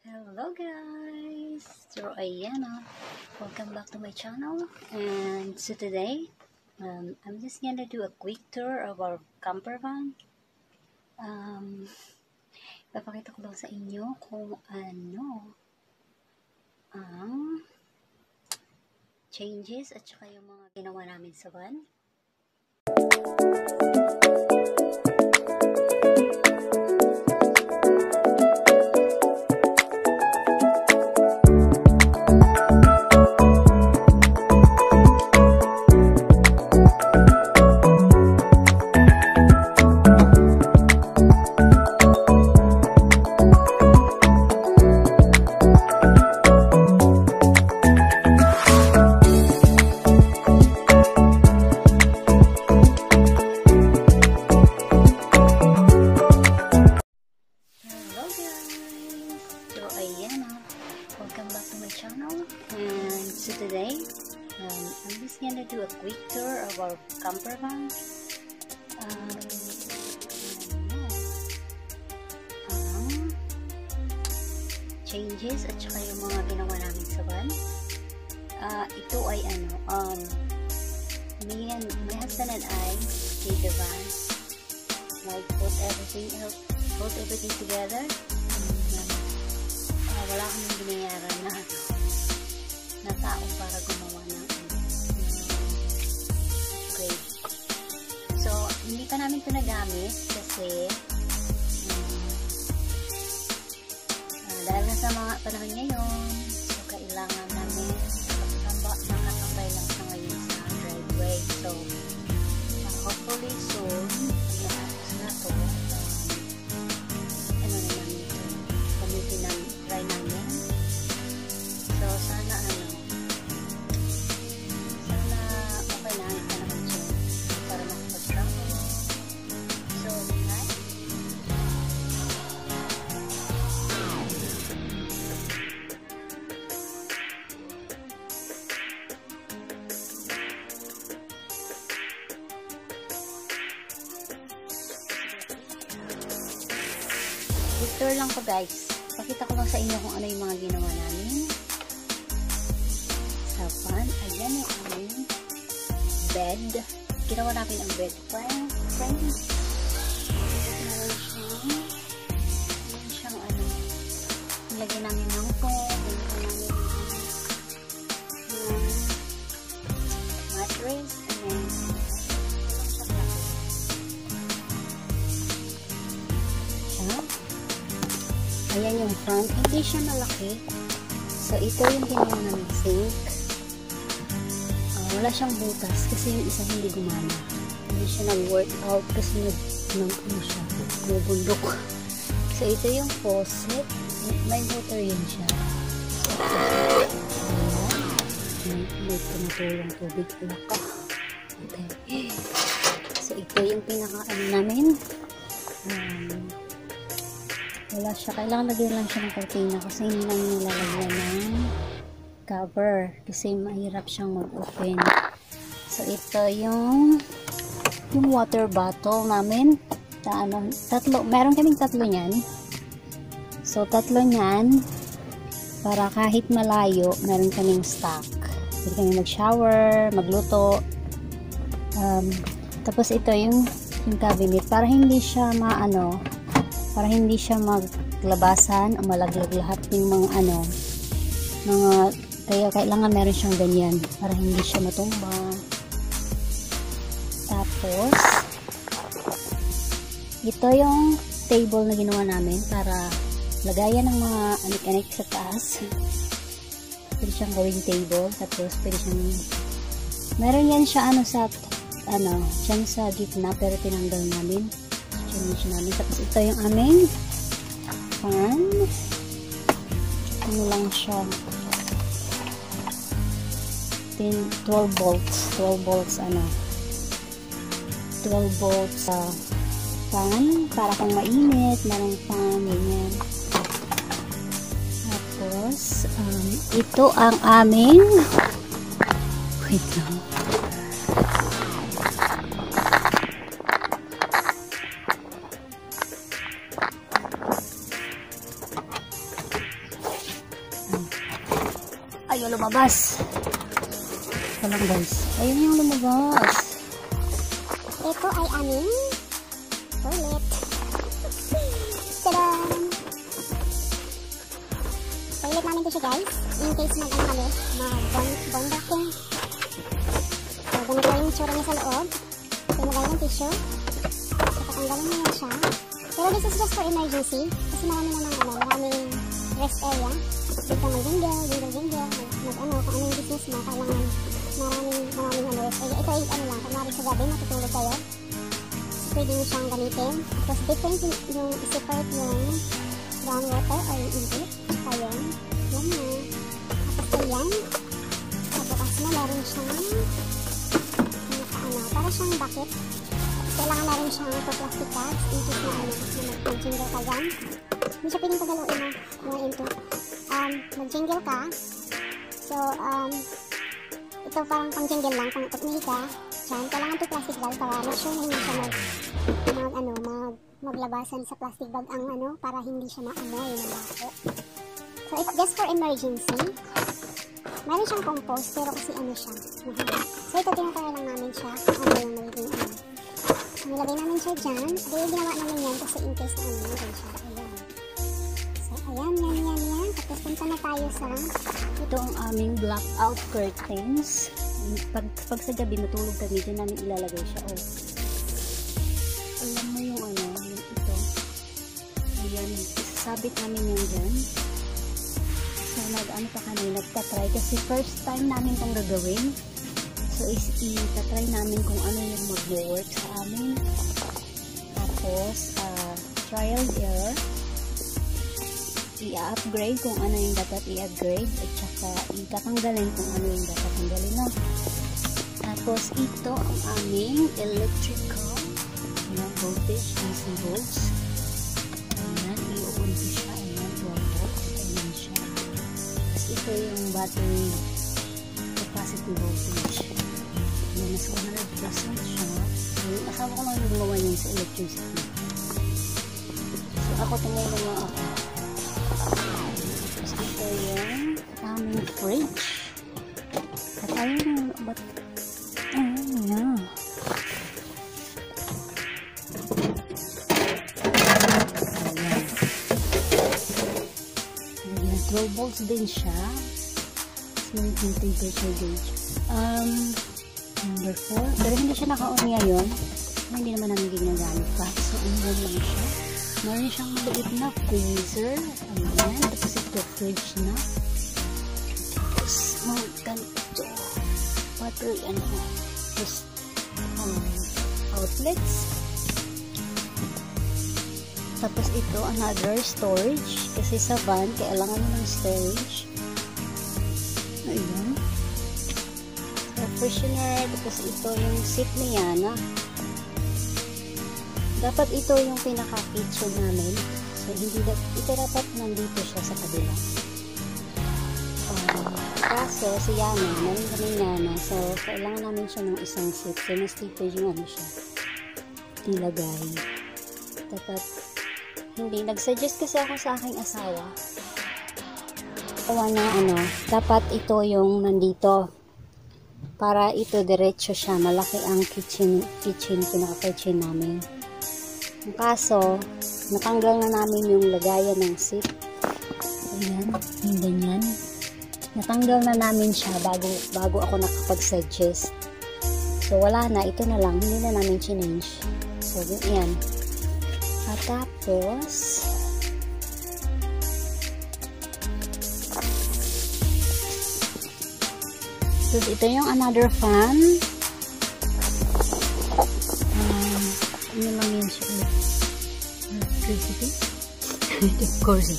Hello guys! So ayan welcome back to my channel, and so today I'm just gonna do a quick tour of our camper van. Papakita ko lang sa inyo kung ano ang changes at saka yung mga ginawa namin sa van. Welcome back to my channel, and so today I'm just gonna do a quick tour of our camper van. Changes at saka yung mga ginawa namin sa van. Ito ay me and my husband and I did the van, like put everything together. Wala kaming binayaran na tao para gumawa ng upgrade. So, hindi pa namin ito nagamit kasi dahil na sa mga panahon ngayon, so kailangan namin nakatambay lang sa ngayon sa driveway. So, hopefully soon, pag natapos na ito, try namin. So, sana okay na ito naman siya para makapag-travel. So, nice. Tour lang po guys. Pakita ko lang sa inyo kung ano yung mga ginawa namin sa van. Ayan yung aming bed. Ginawa namin ang bed frame. Meron siyang nilagyan namin ng foam, nilagyan namin ng mattress, and then ayan yung front. Hindi siya malaki. So, ito yung ginawa namin sink. Wala siyang butas kasi yung isa hindi gumana. Hindi siya nag-work out kasi nabundok. So, ito yung faucet. May water yun siya. May tumutulong tubig. Okay. So, ito yung pinaka-ano namin. Wala siya. Kailangan lagyan lang siya ng cortina kasi hindi lang nilalagyan ng cover kasi mahirap siyang mag-open. So, ito yung water bottle namin. Tatlo. Meron kaming tatlo niyan. So, tatlo niyan para kahit malayo, meron kaming stock. Pwede kami mag-shower, magluto. Tapos, ito yung cabinet para hindi siya para hindi siya maglabasan o malaglag lahat ng kaya kailangan meron siyang ganyan para hindi siya matumba. Tapos ito yung table na ginawa namin para lagayan ng mga anik-anik sa taas. Pwede siyang gawing table. Tapos pwede siyang meron yan siya dyan sa gitna pero tinanggal namin. Tapos ito yung aming fan. Ano lang siya, 12 volts 12 volts fan para kung mainit, merong fan, ganyan. Tapos ito ang aming wait lang. Ayaw lumabas. Ito lang guys. Ayun yung lumabas. Ito ay aming toilet. Tadaan! Toilet namin to siya guys. In case mag-ano kami, mag-bond vacuum. So, ganito yung tsura niya sa loob. So, nagay ng tissue. So, patanggalin mo yan siya. Pero this is just for emergency. Kasi maraming rest area. Dito mag-jingle, mag-ano, kung ano yung business mo, kailangan maraming rest area. Ito ay lang, kunwari sa gabi, matutulog kayo. So, pwede nyo siyang gamitin. Tapos different yung separate yung groundwater or yung input. Ayun. Yan na. Tapos ayan. Sa bukas na, meron siyang para siyang bucket. Kailangan na rin siyang plastic bags in case na mag-jingle ka dyan. Hindi siya pwedeng pagaluin mo into. Mag-jingle ka. So, ito parang pang-jingle lang. Pag umihi ka, dyan, kailangan ito plastic bag para make sure na hindi siya maglabasan sa plastic bag ang para hindi siya maamoy na bako. So, it's just for emergency. Meron siyang compost, pero kasi siya. So, ito tinatry lang namin siya. Yung magiging nilagay namin siya dyan. Kaya ginawa namin yan kasi in case na nilagay siya. Ayan. So, ayan, yan. Tapos punta na tayo sa ito ang aming blackout curtains. Pag sa gabi matulog kami, dyan namin ilalagay siya. Oh. Alam mo yung yung ito. Ayan, sabit namin yan dyan. So, pa kami, nagtatry kasi first time namin itong gagawin. So, itatry namin kung ano yung mag-work sa amin. Tapos, trial and error. I-upgrade kung ano yung dapat i-upgrade. At saka, itatanggalin kung ano yung dapat tanggalin na. Tapos, ito ang aming electrical voltage, DC volts. Ayan, i-on ko siya. Ayan, 12 volts. Ayan siya. Tapos, ito yung battery capacity voltage. Mas 100% siya. Yung asawa ko lang yung gumawa yun sa electricity. So, ako tumulong lang ako. Tapos ito yung aming fridge. At ayun, ba't ayun na. Ayan. 12 volts din siya. Small temperature gauge. Number 4. Pero hindi siya naka-on ngayon. Hindi naman namin ginagamit pa. So, on lang siya. Meron siyang maliit na freezer. Ayan. Tapos ito, fridge na. Tapos, ganito. Battery, just outlets. Tapos ito, another storage. Kasi sa van, kailangan mo ng storage. Ayan. Refrigerator, tapos ito yung seat ni Yana. Dapat ito yung pinaka-kitchen namin. So, ito dapat nandito siya sa kabila. Kaso, si Yana, meron kami Yana. So, kailangan namin siya ng isang seat. So, mas tipid yung siya nilagay. Dapat, hindi. Nag-suggest kasi ako sa aking asawa. Dapat ito yung nandito. Para ito diretso siya, malaki ang kitchen, pinaka-kitchen namin. Ang kaso, natanggal na namin yung lagayan ng seat. Ayan, yung ganyan. Natanggal na namin siya bago ako nakapag-suggest. So, wala na, ito na lang, hindi na namin change. So, yan. At tapos, so, ito yung another fan. Ano lang yun siya? Electricity? Of course,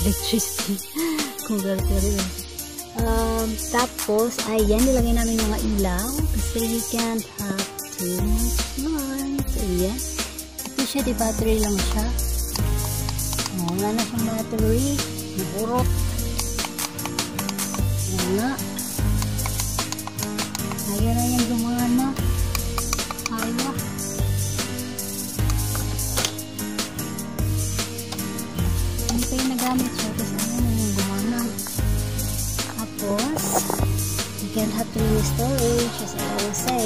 electricity. Converter yun. Tapos, ayan, nilagay namin mga ilaw. Kasi you can't have too much light. Ayan. Ito siya, di battery lang siya. Wala na siyang battery. Nahurot. Wala. Ayan na yung gumana. Ayaw. Hindi pa yung nagamit siya. Tapos ayan na yung gumana. can't have too many storage, as I always say.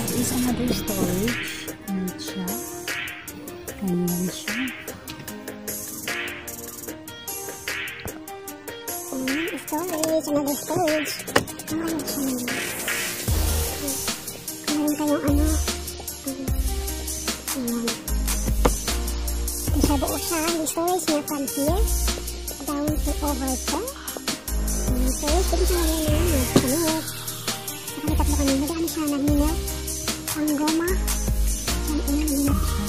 This is another storage. Ganyan siya. Ganyan siya. Storage, another storage. Meron kayong ano. Ayan. Isa buo siya. Yung storage niya from here down to over there. Storage, pwede siya ngayon. Nagkamit. Nakalikat mo kanina. Nagano siya, nagminel. Ang goma. Nagminel siya.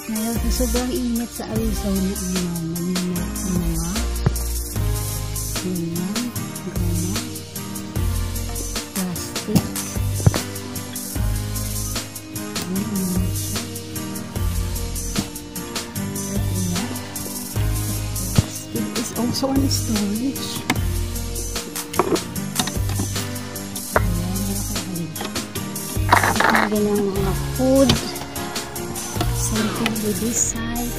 Ngayon, sa sobrang init sa Arizona, naminel ang mga ganyan, goma, plastic. It is also on storage. Ayan, ganyan mga food. Same thing with this side.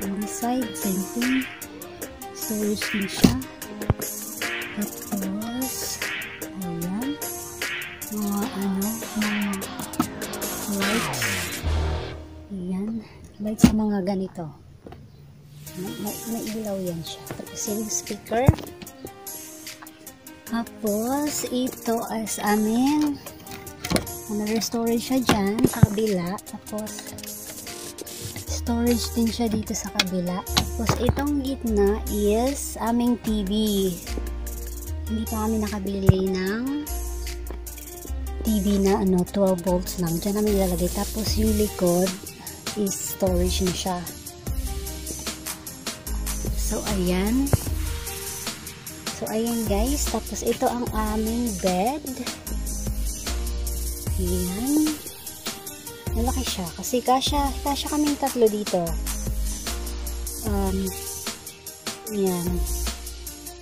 On this side, same thing. Storage din siya. Tapos, ayan, mga lights. Ayan, lights sa mga ganito. May ilaw yan siya. Tapos yung speaker. Tapos, ito as amin. Another storage siya dyan sa kabila. Tapos, storage din siya dito sa kabila. Tapos, itong gitna is aming TV. Hindi pa kami nakabili ng TV na 12 volts lang. Diyan namin ilalagay. Tapos yung likod is storage na siya. So ayan. So ayan guys. Tapos ito ang aming bed. Ayan. Malaki siya. Kasi kasya kaming tatlo dito. Ayan.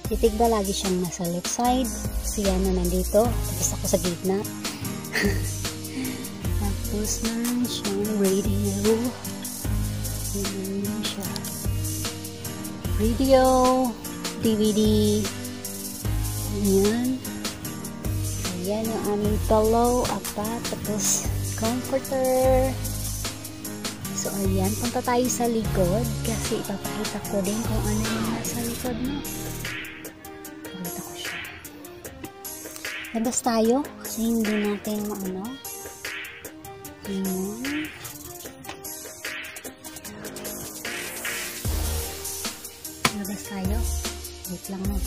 Titigba lagi siyang nasa left side. Si Yana nandito. Tapos ako sa gitna. Tapos meron siyang radio. Meron siya. Radio. DVD. Ayan. Ayan yung aming pillow. Apat. Tapos comforter. So ayan. Punta tayo sa likod. Kasi ipapakita ko din kung ano yung nasa likod mo. Labas tayo kasi hindi natin maano. Ayan. Labas tayo. Wait lang mo.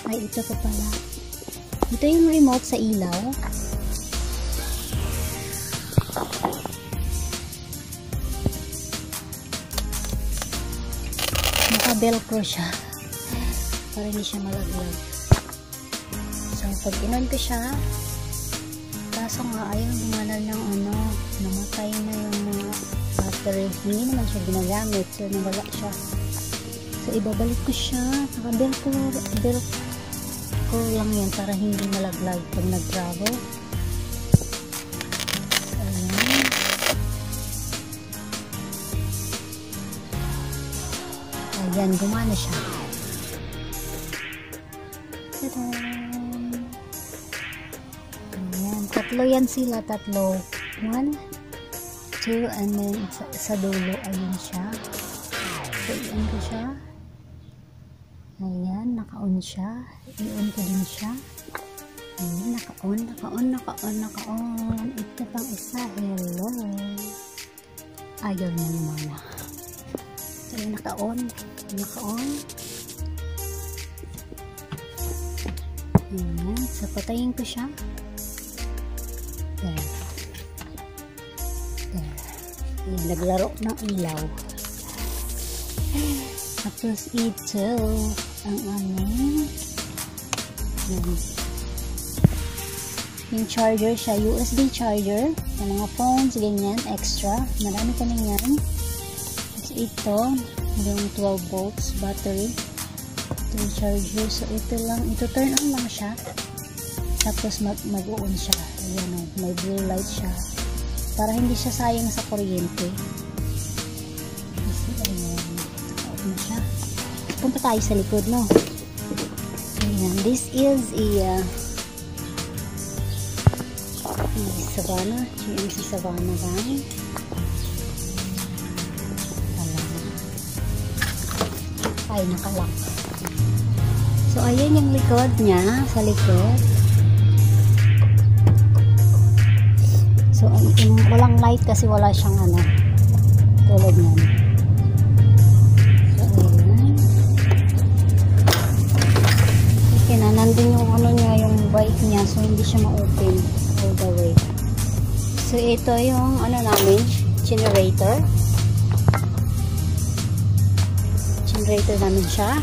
Ay, ito pa pala. Ito yung remote sa ilaw. Naka-velcro siya. Para hindi siya malaglag. So, pag inon ko siya, kaso nga ayaw gumanan ng namatay na yung mga battery. Hindi naman siya ginagamit. So, nawala siya. So, ibabalik ko siya. Naka-velcro lang yan para hindi malaglag pag nag-travel. Ayan. Ayan, gumana siya. Ayan, tatlo yan sila, tatlo. 1, 2, and then sa dulo, ayun siya. So, i-on ko siya. Ayan, naka-on siya. I-on ko din siya. Ayan, naka-on. Ito pang isa, hello. Ayaw niya naman na. So, naka-on. Ayan, so patayin ko siya. There. Ayan, naglaro ng ilaw. Tapos ito ang aming yung charger siya, USB charger sa mga phones, ganyan, extra. Marami kami yan. Tapos ito, yung 12 volts battery. Ito yung charger. So ito lang, ito turn on lang siya. Tapos mag-on siya. Ayan o, may blue light siya. Para hindi siya sayang sa kuryente. Kasi ayan, naka-on siya. punta tayo sa likod, no? Ayan, this is a Savannah, GMC Savannah van. Ay, nakalock. So, ayan yung likod niya, sa likod. So, walang light kasi wala siyang tulad niyan. So, ayan. Okay na, nandun yung niya, yung bike niya. So, hindi siya ma-open all the way. So, ito yung namin, generator. Generator namin siya.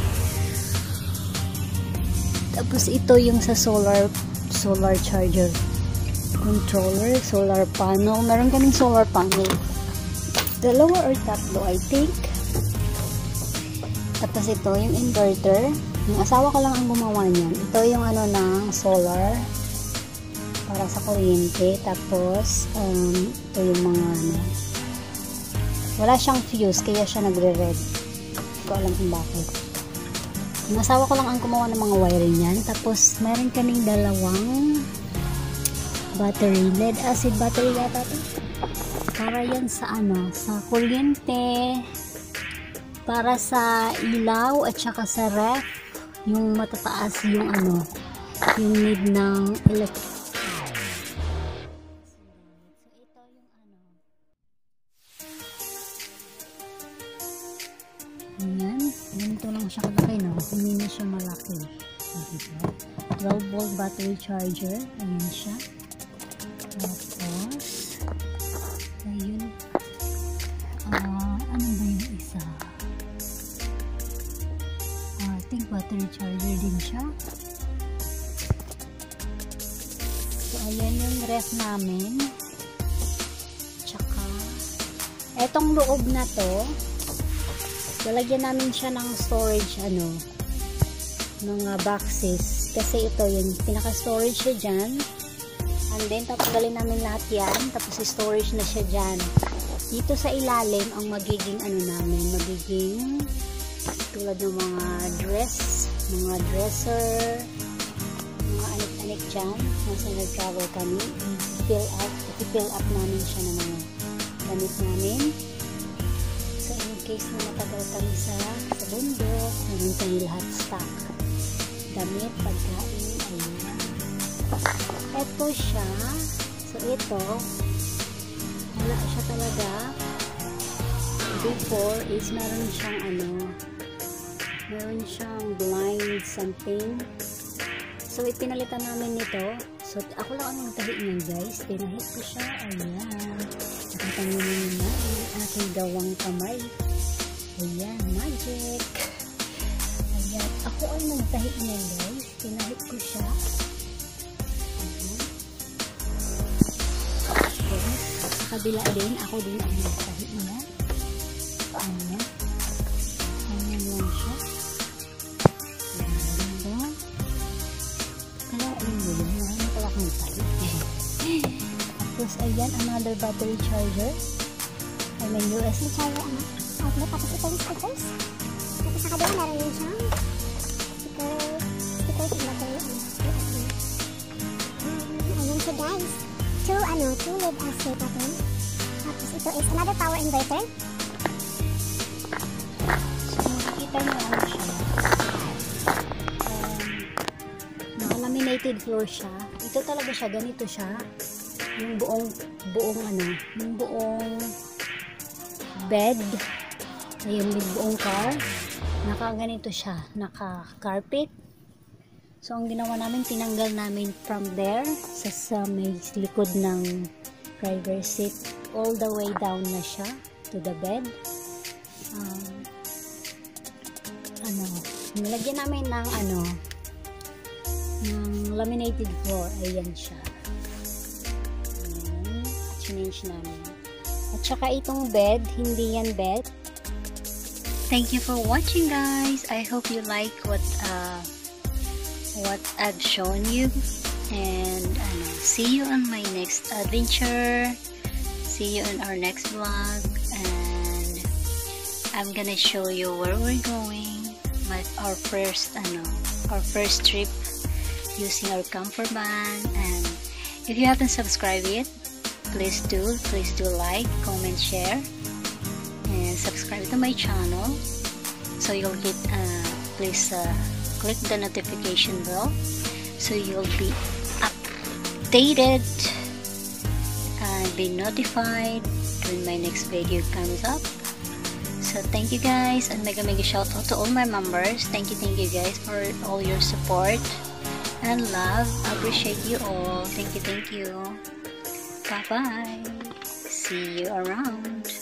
Tapos, ito yung sa solar charger. Controller, solar panel. Meron kaming solar panel. Dalawa or tatlo, I think. Tapos ito, yung inverter. Yung asawa ko lang ang gumawa niyan. Ito yung ng solar para sa kuryente. Tapos, ito yung mga wala siyang fuse, kaya siya nagre-red. Hindi ko alam kung bakit. Yung asawa ko lang ang gumawa ng mga wiring niyan. Tapos, meron kaming dalawang battery, lead acid battery yata ito. Para yan sa sa kuryente, para sa ilaw at saka sa ref, yung matataas yung yung need ng electric. So ito yung ayan, ganito lang siya kalaki, no? Hindi na siya malaki. 12 volt battery charger, ayan siya. Tapos, ayun, ano ba yung isa? I think battery charger din siya. So, ayan yung ref namin. Tsaka, etong loob na to, lalagyan namin siya ng storage, mga boxes. Kasi ito, yung pinaka-storage siya dyan. And then, tatanggalin namin lahat yan. Tapos, storage na siya dyan. Dito sa ilalim, ang magiging namin, magiging tulad ng mga mga dresser, mga anik-anik dyan. Nasa nag-travel kami. I-fill up namin siya ng mga damit namin. So, in case na matagal kami sa bundok, meron kami lahat stock. Damit, pagkain, ayun. Ito siya. So, ito, wala siya talaga. Before is meron siyang blind something. So, ipinalitan namin nito. So, ako lang ang nagtahi niyan, guys. Tinahit ko siya. Ayan. Nakita niyo na yung aking gawang kamay. Ayan, magic. Ayan. Ako ang nagtahi niyan, guys. Tinahit ko siya. Kabila din, ako din ang nagtahi niya. Ayan. Ayan lang siya. Ayan lang. Kalain mo yun. Ayan pala akong nagtahi. Tapos, ayan, another battery charger. I mean, USB charger, outlet. Tapos, ito yung stickers. Tapos, sa kabila, meron yung siyang stickers yung battery. Ayan siya, guys. Two lead acid natin. Tapos ito is another power inverter. So, makikita nyo siya. Naka-laminated floor siya. Ito talaga siya, ganito siya. Yung buong bed. Yung buong car. Naka-ganito siya. Naka-carpet. So, ang ginawa namin, tinanggal namin from there sa may likod ng driver seat. All the way down na siya to the bed. Nilagyan namin ng ng laminated floor. Ayan siya. Ayan. Change namin. At saka itong bed, hindi yan bed. Thank you for watching, guys. I hope you like what I've shown you, and see you on my next adventure. See you in our next vlog, and I'm gonna show you where we're going, our first trip using our camper van. And if you haven't subscribed yet, please do like, comment, share, and subscribe to my channel so you'll get please click the notification bell so you'll be updated and be notified when my next video comes up. So thank you guys, and mega shout out to all my members. Thank you guys for all your support and love. I appreciate you all. Thank you. Bye bye. See you around.